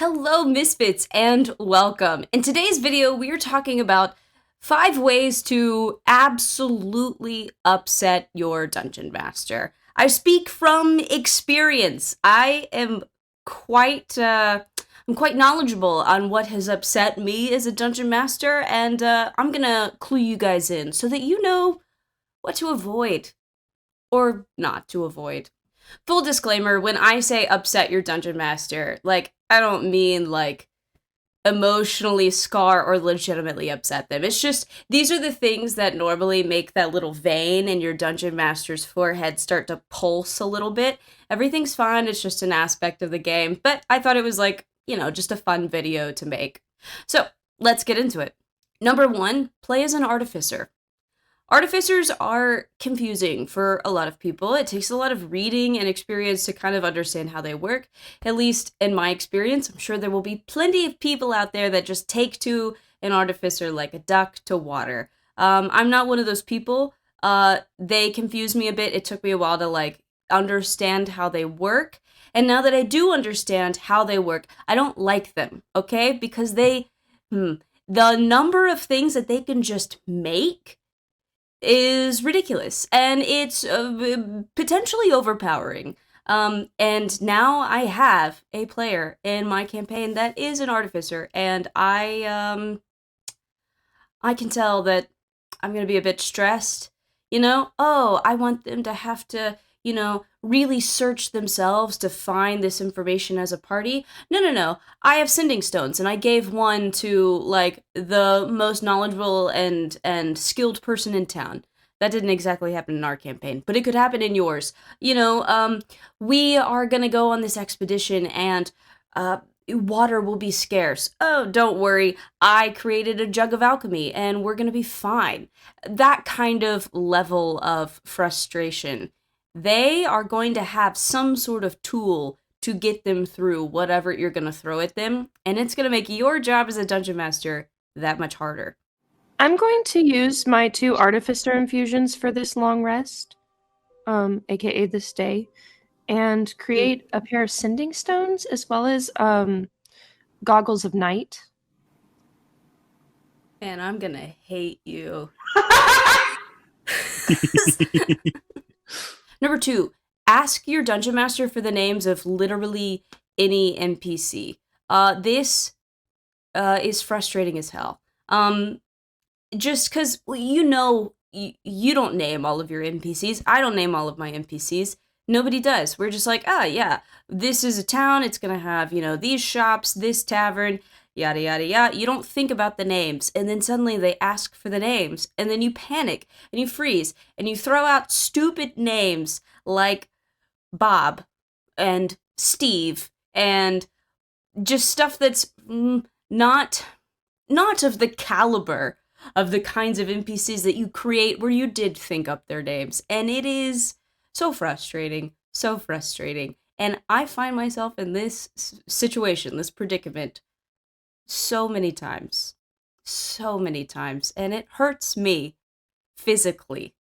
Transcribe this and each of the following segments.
Hello, Misfits, and welcome. In today's video, we are talking about 5 ways to absolutely upset your dungeon master. I speak from experience. I am I'm quite knowledgeable on what has upset me as a dungeon master, and I'm gonna clue you guys in so that you know what to avoid or not to avoid. Full disclaimer, when I say upset your dungeon master, I don't mean, emotionally scar or legitimately upset them. It's just, these are the things that normally make that little vein in your dungeon master's forehead start to pulse a little bit. Everything's fine, it's just an aspect of the game, but I thought it was, just a fun video to make. So, let's get into it. Number 1, play as an artificer. Artificers are confusing for a lot of people. It takes a lot of reading and experience to kind of understand how they work. At least in my experience, I'm sure there will be plenty of people out there that just take to an artificer like a duck to water. I'm not one of those people. They confuse me a bit. It took me a while to understand how they work. And now that I do understand how they work, I don't like them, okay? Because the number of things that they can just make is ridiculous, and it's potentially overpowering. And now I have a player in my campaign that is an artificer, and I can tell that I'm gonna be a bit stressed. I want them to have to, really search themselves to find this information as a party. No. I have sending stones, and I gave one to, the most knowledgeable and skilled person in town. That didn't exactly happen in our campaign, but it could happen in yours. We are gonna go on this expedition, and, water will be scarce. Oh, don't worry. I created a jug of alchemy, and we're gonna be fine. That kind of level of frustration. They are going to have some sort of tool to get them through whatever you're going to throw at them, and it's going to make your job as a dungeon master that much harder. I'm going to use my 2 artificer infusions for this long rest, aka this day, and create a pair of sending stones as well as goggles of night. Man, I'm going to hate you. Number 2, ask your dungeon master for the names of literally any NPC. This is frustrating as hell. Just because, you don't name all of your NPCs. I don't name all of my NPCs. Nobody does. We're just like, yeah, this is a town. It's going to have, these shops, this tavern, yada, yada, yada. You don't think about the names. And then suddenly they ask for the names. And then you panic and you freeze and you throw out stupid names like Bob and Steve and just stuff that's not of the caliber of the kinds of NPCs that you create where you did think up their names. And it is so frustrating. And I find myself in this situation, this predicament, so many times, and it hurts me physically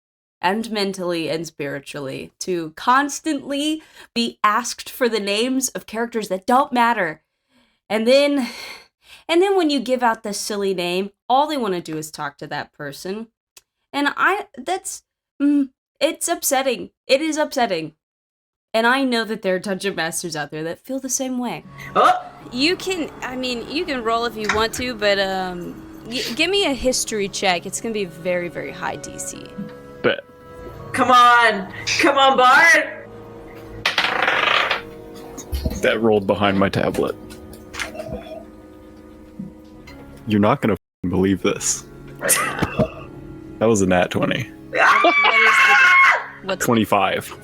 and mentally and spiritually to constantly be asked for the names of characters that don't matter. And then when you give out the silly name, all they want to do is talk to that person. And it's upsetting. It is upsetting. And I know that there are dungeon masters out there that feel the same way. Oh! You can roll if you want to, but give me a history check. It's gonna be very, very high DC. Bet. Come on, Bart! That rolled behind my tablet. You're not gonna believe this. That was a nat 20. What's 25.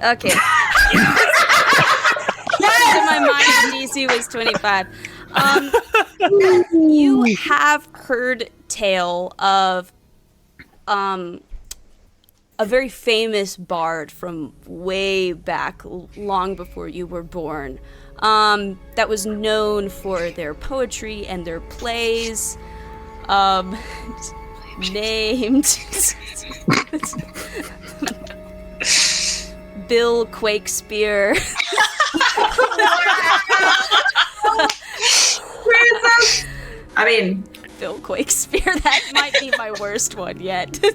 Okay. In my mind, DC was 25. You have heard tale of a very famous bard from way back, long before you were born, that was known for their poetry and their plays, named Bill Quakespeare. I mean, Bill Quakespeare. That might be my worst one yet. I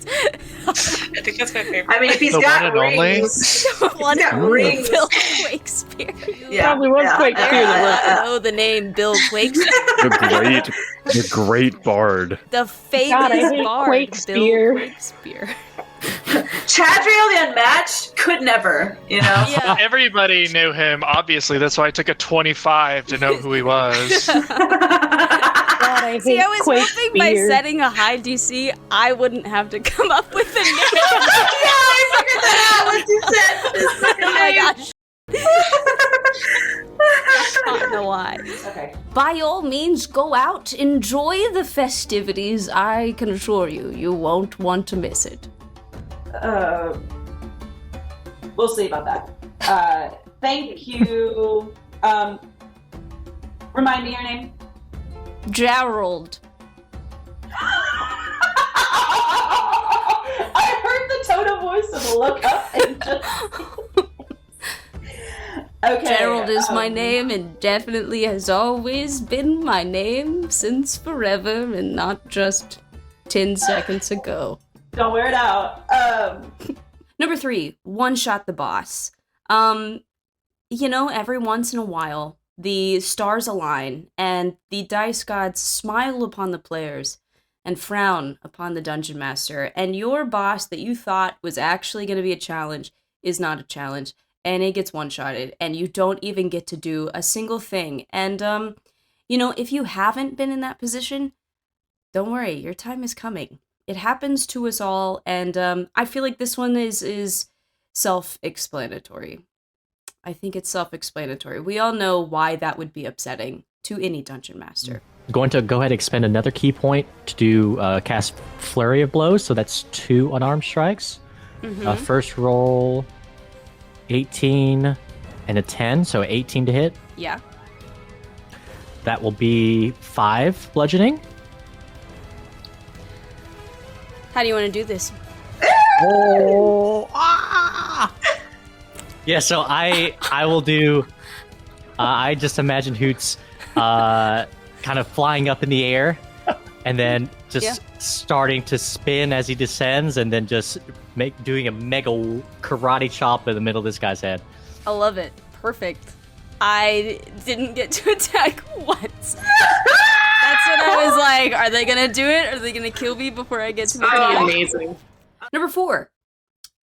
think that's my favorite. I mean, if he's The got one and only? rings, One got and rings. Bill Quakespeare. Yeah, Probably was Quakespeare I know the name Bill Quakespeare. The great bard. The famous God, I hate bard, Quakespeare. Bill Quakespeare. Chadriel the Unmatched could never, you know. Yeah. Everybody knew him, obviously. That's why I took a 25 to know who he was. God, I See, hate I was hoping by Quakespeare. setting a high DC, I wouldn't have to come up with a name. Yeah, I figured that out once you said his second Oh my name. gosh. I don't know why. Okay. By all means, go out, enjoy the festivities. I can assure you, you won't want to miss it. We'll see about that. Thank you. Remind me your name. Gerald. I heard the tone of voice and look up and just. Okay. Gerald is my name and definitely has always been my name since forever and not just 10 seconds ago. Don't wear it out. Number 3, one-shot the boss. You know, every once in a while, the stars align and the dice gods smile upon the players and frown upon the dungeon master, and your boss that you thought was actually going to be a challenge is not a challenge, and it gets one-shotted, and you don't even get to do a single thing. And, you know, if you haven't been in that position, don't worry, your time is coming. It happens to us all, and I feel like this one is self-explanatory. I think it's self-explanatory. We all know why that would be upsetting to any dungeon master. Going to go ahead and expend another key point to do cast Flurry of Blows, so that's 2 unarmed strikes. Mhm. First roll, 18 and a 10, so 18 to hit. Yeah. That will be 5 bludgeoning. How do you want to do this? Oh! Ah! Yeah, so I will do. I just imagine Hoots kind of flying up in the air, and then just starting to spin as he descends, and then just doing a mega karate chop in the middle of this guy's head. I love it. Perfect. I didn't get to attack once. That's when I was like, are they gonna do it? Are they gonna kill me before I get to the attack? Amazing. Number 4.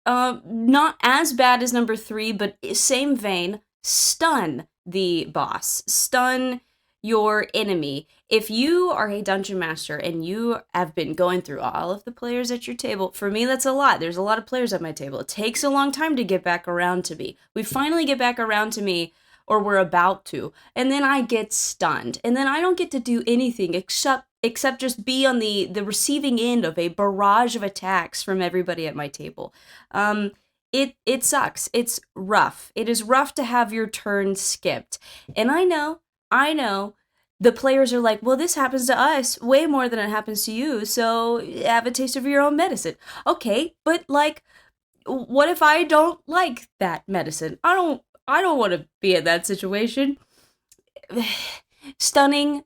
Not as bad as number 3, but same vein. Stun the boss. Stun your enemy. If you are a dungeon master and you have been going through all of the players at your table, for me that's a lot. There's a lot of players at my table. It takes a long time to get back around to me. We finally get back around to me, or we're about to, and then I get stunned, and then I don't get to do anything except just be on the receiving end of a barrage of attacks from everybody at my table. It sucks. It's rough. It is rough to have your turn skipped. And I know, the players are like, well, this happens to us way more than it happens to you, so have a taste of your own medicine. Okay, but like, what if I don't like that medicine? I don't want to be in that situation. Stunning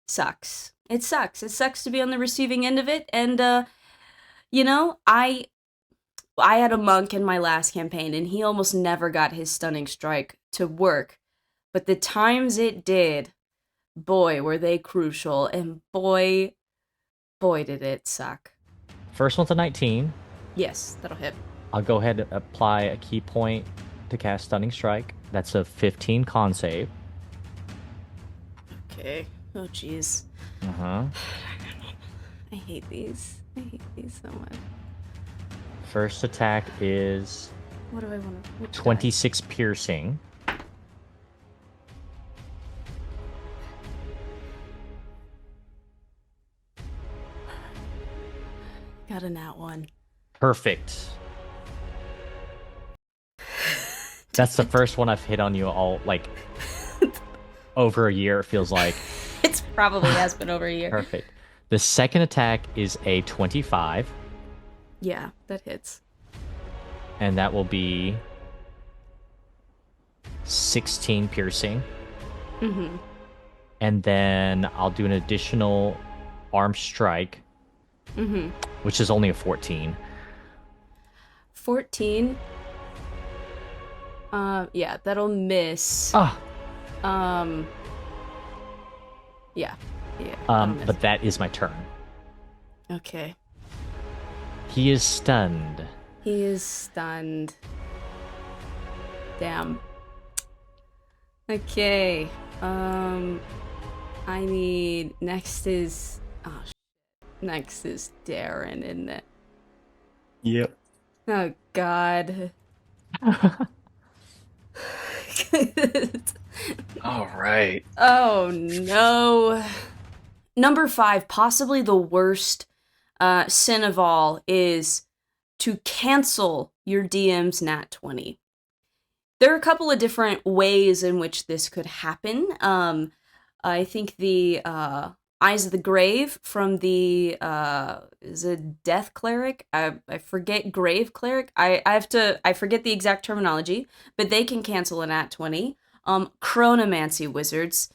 sucks. It sucks. It sucks to be on the receiving end of it. And, you know, I had a monk in my last campaign, and he almost never got his stunning strike to work. But the times it did, boy, were they crucial. And boy, did it suck. First one's a 19. Yes, that'll hit. I'll go ahead and apply a key point to cast Stunning Strike. That's a 15 con save. Okay. Oh, jeez. Uh-huh. I hate these. I hate these so much. First attack is What do I want to... 26 piercing. Got a nat 1. Perfect. That's the first one I've hit on you all, like, over a year, it feels like. It's probably has been over a year. Perfect. The second attack is a 25, Yeah, that hits. and that will be 16 piercing. Mm-hmm. And then I'll do an additional arm strike, Mm-hmm. which is only a 14. 14. Yeah, that'll miss. Ah, Yeah. Yeah. that'll miss. but that is my turn. Okay. He is stunned. He is stunned. Damn. Okay. I need next is next is Darren, isn't it? Yep. Oh God. All right. Oh no. Number 5, possibly the worst sin of all, is to cancel your DM's nat 20. There are a couple of different ways in which this could happen. I think the Eyes of the Grave from the is it Death Cleric? I forget Grave Cleric. I forget the exact terminology, but they can cancel a nat 20. Chronomancy wizards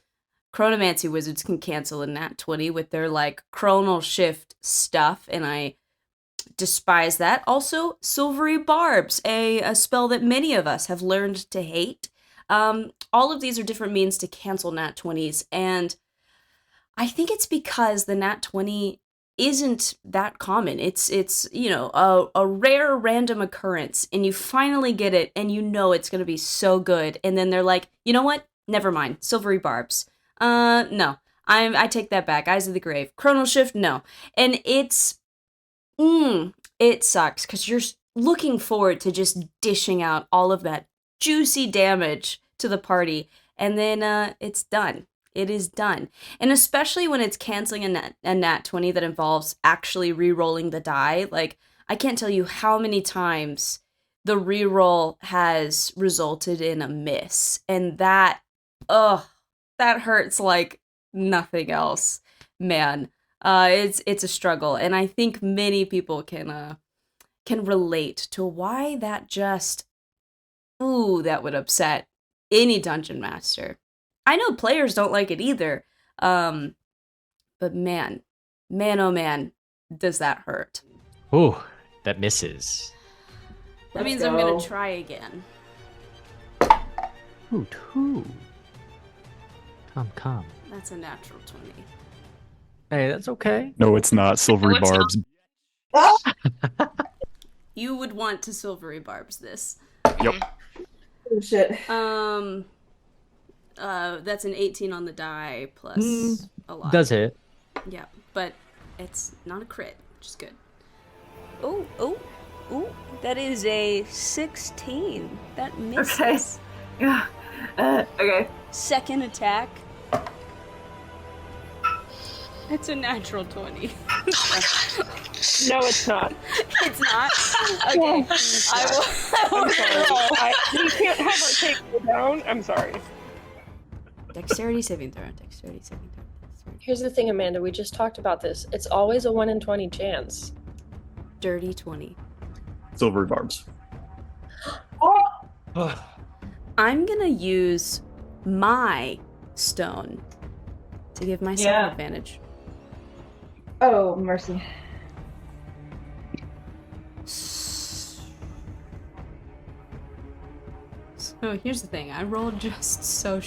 can cancel a nat 20 with their like chronal shift stuff, and I despise that. Also, Silvery Barbs, a spell that many of us have learned to hate. All of these are different means to cancel nat 20s, and I think it's because the nat 20 isn't that common. It's you know, a rare random occurrence, and you finally get it, and you know it's going to be so good, and then they're like, you know what? Never mind. Silvery Barbs. No. I take that back. Eyes of the Grave. Chronal Shift, no. And it sucks, because you're looking forward to just dishing out all of that juicy damage to the party, and then it's done. It is done. And especially when it's canceling a nat 20 that involves actually re-rolling the die. Like, I can't tell you how many times the re-roll has resulted in a miss. And that hurts like nothing else. Man, it's a struggle. And I think many people can relate to why that that would upset any dungeon master. I know players don't like it either, but man, oh man, does that hurt. Ooh, that misses. That means Let's I'm gonna go. try again. Hoot, hoot. Come. That's a natural 20. Hey, that's okay. No, it's not. Silvery No, it's not. Barbs. You would want to Silvery Barbs this. Yep. Oh, shit. That's an 18 on the die plus a lot. Does hit. Yeah, but it's not a crit, which is good. Oh, that is a 16. That misses. Okay. Yeah. Okay. Second attack. It's a natural 20. No, it's not. It's not? Okay. I will I'm sorry. We can't have our table down. I'm sorry. Dexterity saving throw. Here's the thing, Amanda. We just talked about this. It's always a 1 in 20 chance. Dirty 20. Silvery Barbs. I'm gonna use my stone to give myself Yeah. advantage. Oh, mercy. So here's the thing. I rolled just so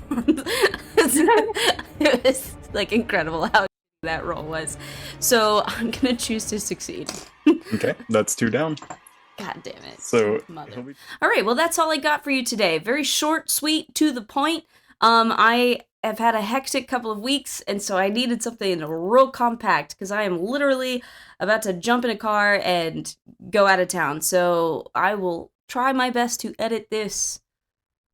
it was like incredible how that roll was. So I'm gonna choose to succeed. Okay, that's 2 down. God damn it. So Mother. he'll be- All right, well, that's all I got for you today. Very short, sweet, to the point. I have had a hectic couple of weeks, and so I needed something real compact because I am literally about to jump in a car and go out of town. So I will try my best to edit this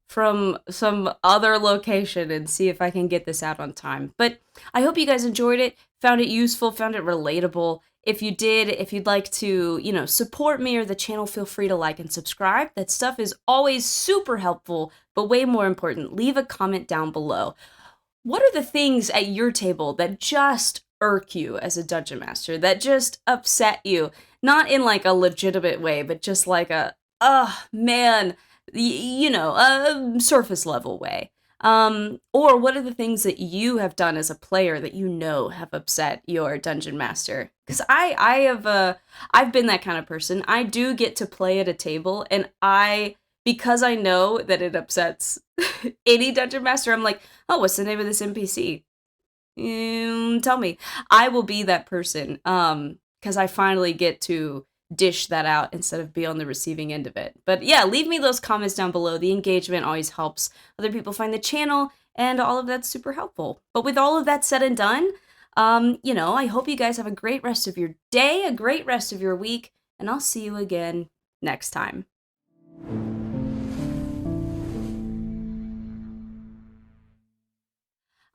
from some other location and see if I can get this out on time. But I hope you guys enjoyed it, found it useful, found it relatable. If you did, if you'd like to, support me or the channel, feel free to like and subscribe. That stuff is always super helpful, but way more important, leave a comment down below. What are the things at your table that just irk you as a dungeon master, that just upset you? Not in like a legitimate way, but just like oh man, you know, a surface level way. Or what are the things that you have done as a player that you know have upset your dungeon master? Because I've been that kind of person. I do get to play at a table, and because I know that it upsets any dungeon master, I'm like, oh, what's the name of this NPC? Tell me. I will be that person. Because I finally get to dish that out instead of be on the receiving end of it. But yeah, leave me those comments down below. The engagement always helps other people find the channel, and all of that's super helpful. But with all of that said and done, you know, I hope you guys have a great rest of your day, a great rest of your week, and I'll see you again next time.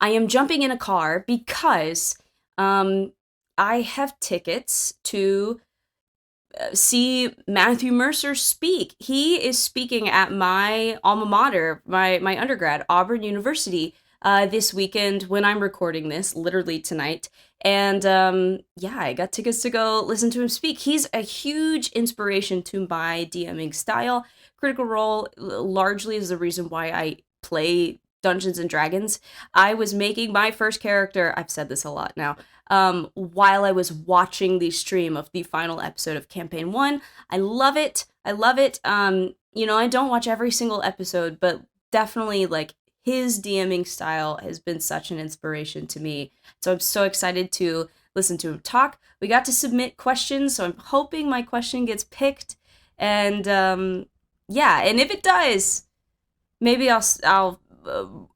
I am jumping in a car because I have tickets to see Matthew Mercer speak. He is speaking at my alma mater, my undergrad, Auburn University, this weekend when I'm recording this, literally tonight. And yeah, I got tickets to go listen to him speak. He's a huge inspiration to my DMing style. Critical Role largely is the reason why I play Dungeons and Dragons. I was making my first character, I've said this a lot now, while I was watching the stream of the final episode of Campaign 1. I love it. I love it. You know, I don't watch every single episode, but definitely, like, his DMing style has been such an inspiration to me. So I'm so excited to listen to him talk. We got to submit questions, so I'm hoping my question gets picked. And yeah, and if it does, maybe I'll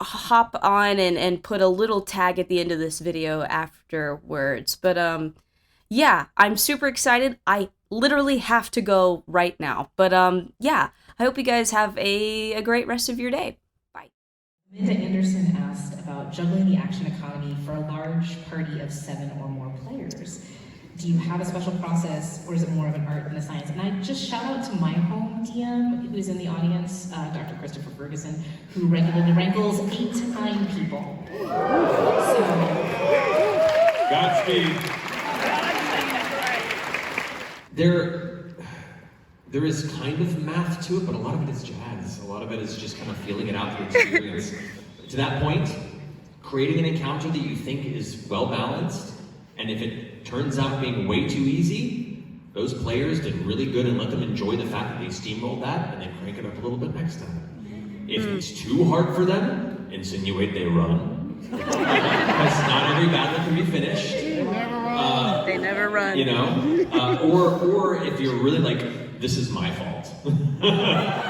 hop on and put a little tag at the end of this video afterwards. But yeah, I'm super excited. I literally have to go right now. But yeah, I hope you guys have a great rest of your day. Bye. Amanda Anderson asked about juggling the action economy for a large party of 7 or more players. Do you have a special process, or is it more of an art than a science? And I just shout out to my home DM, who's in the audience, Dr. Christopher Ferguson, who regularly rankles 8 to 9 people. So, Godspeed. There is kind of math to it, but a lot of it is jazz. A lot of it is just kind of feeling it out through experience. To that point, creating an encounter that you think is well balanced, and if it turns out being way too easy, those players did really good and let them enjoy the fact that they steamrolled that and then crank it up a little bit next time. If it's too hard for them, insinuate they run. Because not every battle can be finished. They never run. You know? Or if you're really like, this is my fault.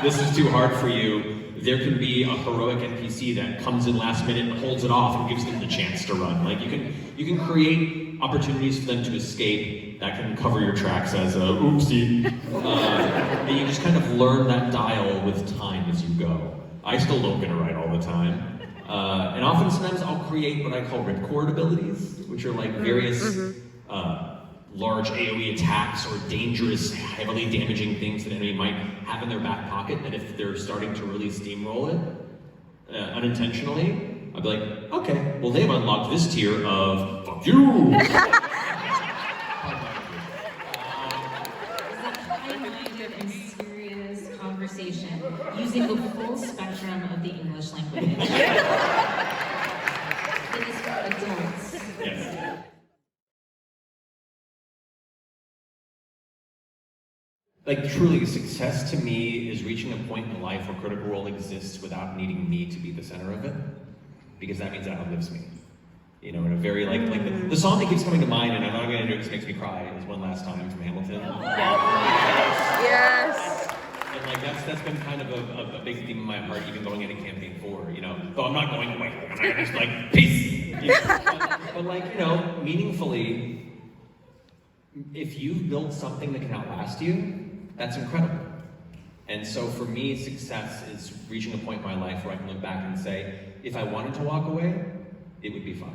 This is too hard for you. There can be a heroic NPC that comes in last minute and holds it off and gives them the chance to run. Like you can create opportunities for them to escape that can cover your tracks as a oopsie. And you just kind of learn that dial with time as you go. I still don't get it right all the time. And often sometimes I'll create what I call ripcord abilities, which are like various large AoE attacks or dangerous, heavily damaging things that an enemy might have in their back pocket, that if they're starting to really steamroll it unintentionally, I'll be like, okay, well they've unlocked this tier of fuck you! high-minded and serious conversation using the full spectrum of the English language. It is for adults. Yes. Like, truly, success to me is reaching a point in life where Critical Role exists without needing me to be the center of it, because that means it outlives me. You know, in a very, like the song that keeps coming to mind, and I'm not going to do it because it makes me cry, is One Last Time from Hamilton. Yes. And like, that's been kind of a big theme in my heart, even going into Campaign 4, you know. Though I'm not going away, I'm not going to just like, peace! You know? But like, you know, meaningfully, if you've built something that can outlast you, that's incredible. And so for me, success is reaching a point in my life where I can look back and say, if I wanted to walk away, it would be fine.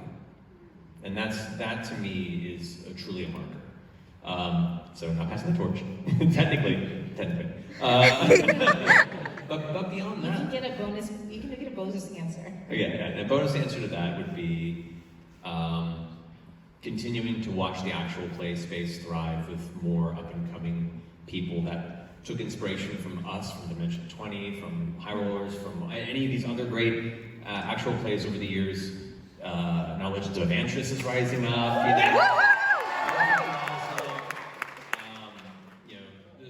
And that to me is truly a marker. So not passing the torch, technically. But beyond that, You can get a bonus answer. yeah, and a bonus answer to that would be continuing to watch the actual play space thrive with more up and coming people that took inspiration from us, from Dimension 20, from High Rollers, from any of these other great actual plays over the years. Now Legends of Antris is rising up.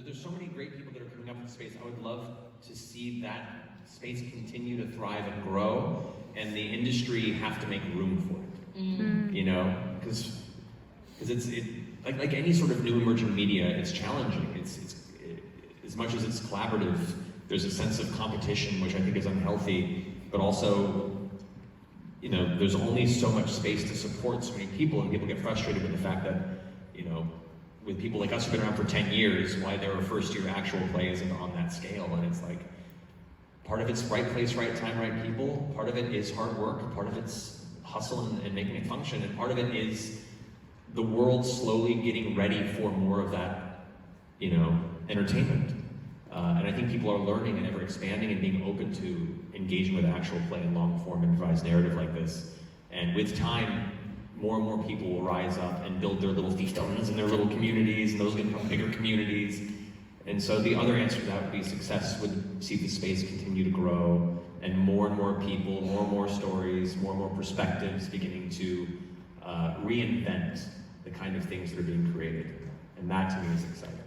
There's so many great people that are coming up in the space. I would love to see that space continue to thrive and grow, and the industry have to make room for it. You know, because it's like any sort of new emerging media, it's challenging. It's as much as it's collaborative, there's a sense of competition which I think is unhealthy, but also, you know, there's only so much space to support so many people, and people get frustrated with the fact that, you know, with people like us who've been around for 10 years, why there are first-year actual plays on that scale, and it's like, part of it's right place, right time, right people, part of it is hard work, part of it's hustle and making it function, and part of it is the world slowly getting ready for more of that, you know, entertainment. And I think people are learning and ever expanding and being open to engaging with actual play and long-form improvised narrative like this. And with time, more and more people will rise up and build their little fiefdoms and their little communities, and those will become bigger communities. And so the other answer to that would be success would see the space continue to grow, and more people, more and more stories, more and more perspectives beginning to reinvent the kind of things that are being created. And that to me is exciting.